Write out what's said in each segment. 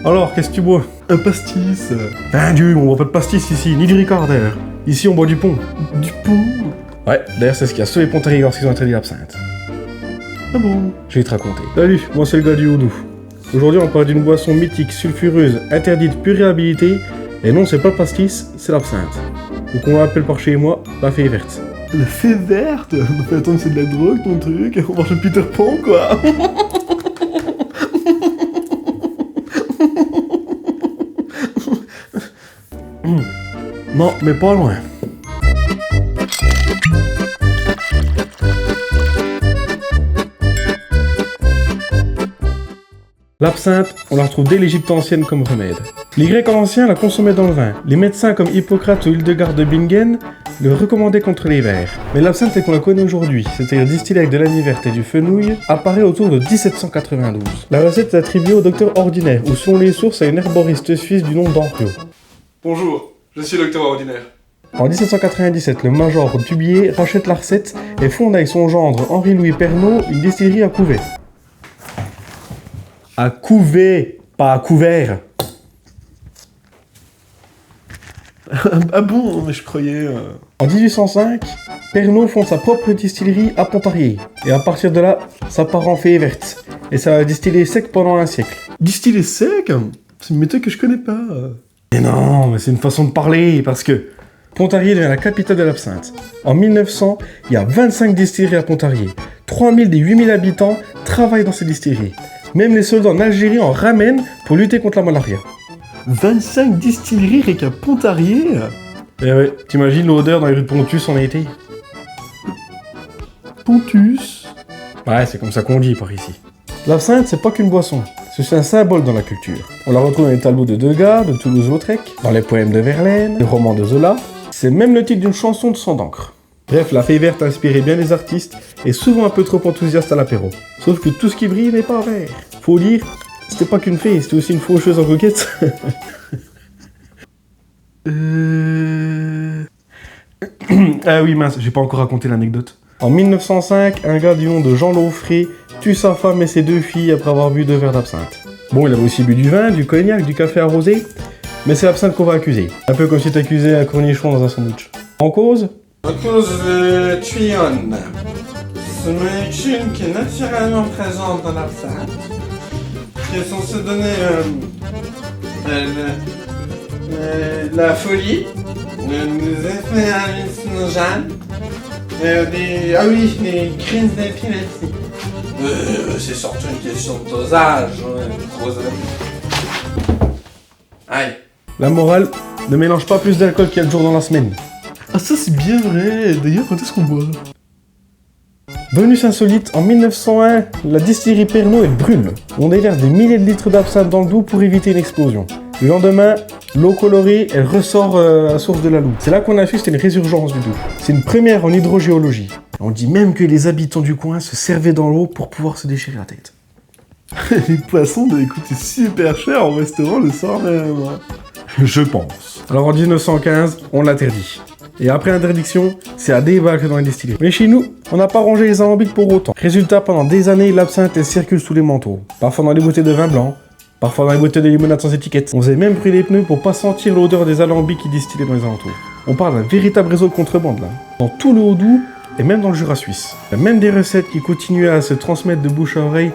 Alors, qu'est-ce que tu bois? Un pastis. Ah Dieu, on boit pas de pastis ici, ni du Ricard d'ailleurs. Ici, on boit du pont. Du pont. Ouais, d'ailleurs, c'est ce qui a sauvé Pontarlier lorsqu'ils ont interdit l'absinthe. Ah bon? Je vais te raconter. Salut, moi c'est le gars du Houdou. Aujourd'hui, on parle d'une boisson mythique, sulfureuse, interdite, pure réhabilitée. Et non, c'est pas le pastis, c'est l'absinthe. Ou qu'on l'appelle par chez moi, la fée verte. La fée verte? Non mais attends, c'est de la drogue ton truc. On mange un Peter Pan quoi. Non, mais pas loin. L'absinthe, on la retrouve dès l'Égypte ancienne comme remède. Les Grecs anciens la consommaient dans le vin. Les médecins comme Hippocrate ou Hildegard de Bingen le recommandaient contre les vers. Mais l'absinthe telle qu'on la connaît aujourd'hui, c'est-à-dire distillée avec de l'anis verte et du fenouil, apparaît autour de 1792. La recette est attribuée au docteur Ordinaire, ou selon les sources à une herboriste suisse du nom d'Henriot. Bonjour, je suis le docteur Ordinaire. En 1797, le major Dubier rachète la recette et fonde avec son gendre Henri-Louis Pernot une distillerie à Couvet. À Couvet, pas à couvert. Ah bon? Mais je croyais... En 1805, Pernod fonde sa propre distillerie à Pontarlier. Et à partir de là, ça part en fée verte. Et ça va distiller sec pendant un siècle. Distillé sec? C'est une méthode que je connais pas. Mais non, mais c'est une façon de parler, parce que Pontarlier devient la capitale de l'absinthe. En 1900, il y a 25 distilleries à Pontarlier. 3000 des 8000 habitants travaillent dans ces distilleries. Même les soldats en Algérie en ramènent pour lutter contre la malaria. 25 distilleries rien qu'à Pontarlier? Eh ouais, t'imagines l'odeur dans les rues de Pontus en été? Pontus? Ouais, c'est comme ça qu'on dit par ici. L'absinthe, c'est pas qu'une boisson, c'est un symbole dans la culture. On la retrouve dans les tableaux de Degas, de Toulouse-Lautrec, dans les poèmes de Verlaine, les romans de Zola. C'est même le titre d'une chanson de sang d'encre. Bref, la fée verte a inspiré bien des artistes, et souvent un peu trop enthousiaste à l'apéro. Sauf que tout ce qui brille n'est pas vert. Faut dire, c'était pas qu'une fée, c'était aussi une faucheuse en coquette. Ah oui, mince, j'ai pas encore raconté l'anecdote. En 1905, un gars du nom de Jean Laufré tue sa femme et ses deux filles après avoir bu 2 verres d'absinthe. Bon, il avait aussi bu du vin, du cognac, du café arrosé, mais c'est l'absinthe qu'on va accuser. Un peu comme si t'accusais un cornichon dans un sandwich. En cause, À cause de tuyonne. C'est une molécule qui est naturellement présente dans l'absinthe, qui est censée donner la folie, des effets hallucinogènes, des crises d'épilepsie. C'est surtout une question de dosage, gros amis. Aïe. la morale, ne mélange pas plus d'alcool qu'il y a de jours dans la semaine. Ah ça c'est bien vrai. D'ailleurs, quand est-ce qu'on boit? Bonus insolite, en 1901, la distillerie Pernod elle brûle. On déverse des milliers de litres d'absinthe dans le Doubs pour éviter une explosion. Le lendemain, l'eau colorée, elle ressort à la source de la Loupe. C'est là qu'on a su que c'était une résurgence du Doubs. C'est une première en hydrogéologie. On dit même que les habitants du coin se servaient dans l'eau pour pouvoir se déchirer la tête. Les poissons doivent coûter super cher au restaurant le soir même. Je pense. Alors en 1915, on l'interdit. Et après interdiction, c'est à débâcle dans les distilleries. Mais chez nous, on n'a pas rangé les alambics pour autant. Résultat, pendant des années, l'absinthe elle circule sous les manteaux. Parfois dans les bouteilles de vin blanc, parfois dans les bouteilles de limonade sans étiquette. On faisait même brûler les pneus pour pas sentir l'odeur des alambics qui distillaient dans les alentours. On parle d'un véritable réseau de contrebande là. Dans tout le Haut-Doubs et même dans le Jura suisse. Il y a même des recettes qui continuaient à se transmettre de bouche à oreille,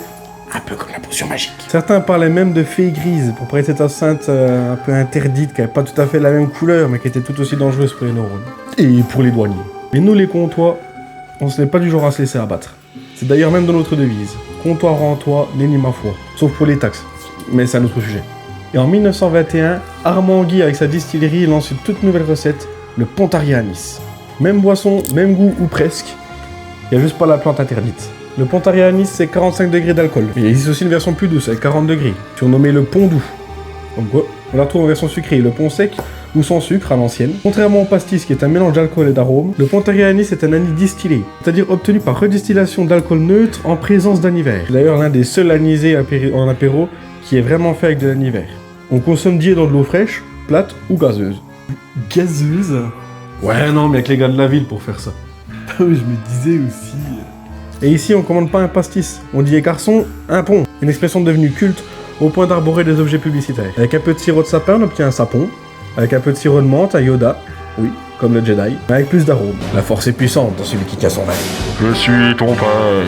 un peu comme la potion magique. Certains parlaient même de fée grise pour parler de cette absinthe un peu interdite, qui n'avait pas tout à fait la même couleur, mais qui était tout aussi dangereuse pour les neurones. Et pour les douaniers. Mais nous les comtois, on se n'est pas du genre à se laisser abattre. C'est d'ailleurs même dans notre devise. Comptoir rends-toi, nenni ma foi. Sauf pour les taxes. Mais c'est un autre sujet. Et en 1921, Armand Guy avec sa distillerie lance une toute nouvelle recette, le Pontarlier à Nice. Même boisson, même goût ou presque. Il n'y a juste pas la plante interdite. Le Pontarlier à Nice, c'est 45 degrés d'alcool. Mais il existe aussi une version plus douce, avec 40 degrés, surnommée le Pont doux. Donc quoi, on la retrouve en version sucrée, le Pont sec, ou sans sucre à l'ancienne. Contrairement au pastis, qui est un mélange d'alcool et d'arôme, le Pontarlier à Nice est un anis distillé, c'est-à-dire obtenu par redistillation d'alcool neutre en présence d'anis vert. C'est d'ailleurs l'un des seuls anisés en apéro qui est vraiment fait avec de l'anis vert. On consomme dié dans de l'eau fraîche, plate ou gazeuse. Gazeuse? Ouais, non, mais avec les gars de la ville pour faire ça. Ah oui, je me disais aussi. Et ici, on commande pas un pastis, on dit écarçon, un pont. Une expression devenue culte au point d'arborer des objets publicitaires. Avec un peu de sirop de sapin, on obtient un sapon. Avec un peu de sirop de menthe, un Yoda. Oui, comme le Jedi. Mais avec plus d'arôme. La force est puissante dans celui qui casse son œil. Je suis ton père.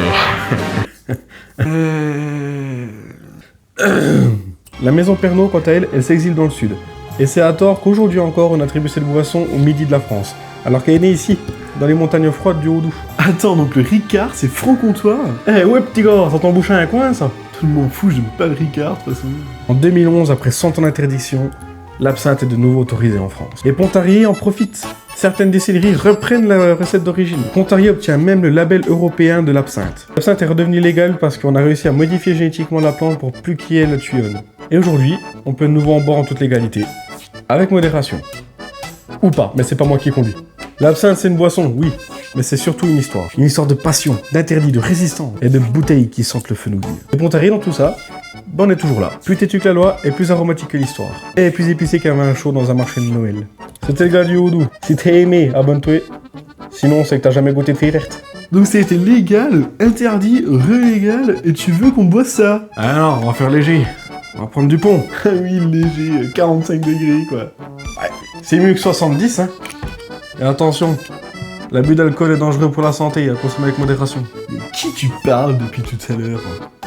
La maison Pernod, quant à elle, elle s'exile dans le sud. Et c'est à tort qu'aujourd'hui encore on attribue cette boisson au midi de la France, alors qu'elle est née ici, dans les montagnes froides du Haut-Doubs. Attends, donc le Ricard, c'est franc-comtois? Eh ouais petit gars, ça t'embouche un coin ça? Je m'en fous, j'aime pas le Ricard de toute façon. En 2011, après 100 ans d'interdiction, l'absinthe est de nouveau autorisée en France. Et Pontarié en profite. Certaines distilleries reprennent la recette d'origine. Pontarié obtient même le label européen de l'absinthe. L'absinthe est redevenue légale parce qu'on a réussi à modifier génétiquement la plante pour plus qu'il y ait la tuyonne. Et aujourd'hui, on peut de nouveau en boire en toute légalité. Avec modération. Ou pas, mais c'est pas moi qui conduis. L'absinthe c'est une boisson, oui, mais c'est surtout une histoire. Une histoire de passion, d'interdit, de résistance et de bouteilles qui sentent le fenouil. Et Pontarié dans tout ça, ben on est toujours là. Plus têtu que la loi et plus aromatique que l'histoire. Et plus épicé qu'un vin chaud dans un marché de Noël. C'était le gars du Haut-Doubs. Si t'as aimé, abonne-toi. Sinon, c'est que t'as jamais goûté de fille verte. Donc ça a été légal, interdit, relégal, et tu veux qu'on boive ça? Ah non, on va faire léger. On va prendre du pont. Ah oui, léger, 45 degrés quoi. C'est mieux que 70, hein. Et attention, l'abus d'alcool est dangereux pour la santé, à consommer avec modération. Mais qui tu parles depuis tout à l'heure?